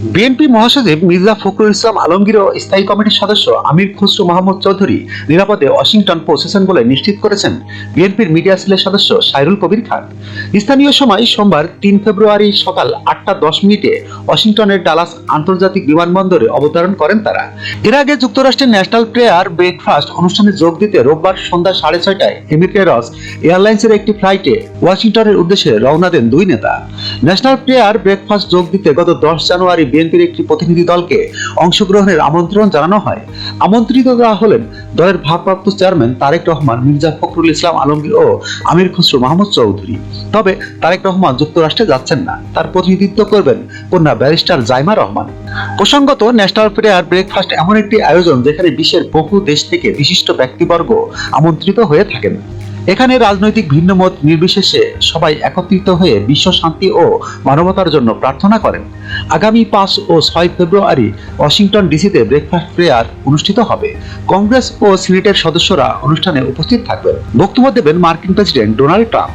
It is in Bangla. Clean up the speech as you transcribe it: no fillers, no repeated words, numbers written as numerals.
বিএনপি মহাসচিব মির্জা ফখরুল ইসলাম আলমগীর ও স্থায়ী কমিটির সদস্য আমির খসরু মাহমুদ চৌধুরী নিরাপদে ওয়াশিংটন পৌঁছেছেন বলে নিশ্চিত করেছেন বিএনপির মিডিয়া সেলের সদস্য সাইরুল কবির খান। স্থানীয় সময় সোমবার ৩ ফেব্রুয়ারি সকাল ৮টা ১০ মিনিটে ওয়াশিংটনের ডালাস আন্তর্জাতিক বিমানবন্দরে অবতরণ করেন তারা। এর আগে যুক্তরাষ্ট্রের ন্যাশনাল প্রেয়ার ব্রেকফাস্ট অনুষ্ঠানে যোগ দিতে রোববার সন্ধ্যা ৬:৩০টায় এমিরেটস এয়ারলাইন্সের একটি ফ্লাইটে ওয়াশিংটনের উদ্দেশ্যে রওনা দেন দুই নেতা। ন্যাশনাল প্রেয়ার ব্রেকফাস্ট যোগ দিতে গত ১০ জানুয়ারি বিএনপির একটি প্রতিনিধি দলকে অংশগ্রহণের আমন্ত্রণ জানানো হয়। আমন্ত্রিতরা হলেন দলের ভারপ্রাপ্ত চেয়ারম্যান তারেক রহমান, মির্জা ফখরুল ইসলাম আলমগীর ও আমির খসরু মাহমুদ চৌধুরী। তবে তারেক রহমান যুক্তরাষ্ট্রে যাচ্ছেন না, তার প্রতিনিধিত্ব করবেন কন্যা ব্যারিস্টার জাইমা রহমান। প্রসঙ্গত, ন্যাশনাল প্রেয়ার ব্রেকফাস্ট এমন একটি আয়োজন যেখানে বিশ্বের বহু দেশ থেকে বিশিষ্ট ব্যক্তিবর্গ আমন্ত্রিত হয়ে থাকেন। এখানে রাজনৈতিক ভিন্নমত নির্বিশেষে সবাই একত্রিত হয়ে বিশ্ব শান্তি ও মানবতার জন্য প্রার্থনা করেন। আগামী ৫ ও ৬ ফেব্রুয়ারি ওয়াশিংটন ডিসিতে ব্রেকফাস্ট প্রেয়ার অনুষ্ঠিত হবে। কংগ্রেস ও সিনেটের সদস্যরা অনুষ্ঠানে উপস্থিত থাকবেন। বক্তব্য দেবেন মার্কিন প্রেসিডেন্ট ডোনাল্ড ট্রাম্প।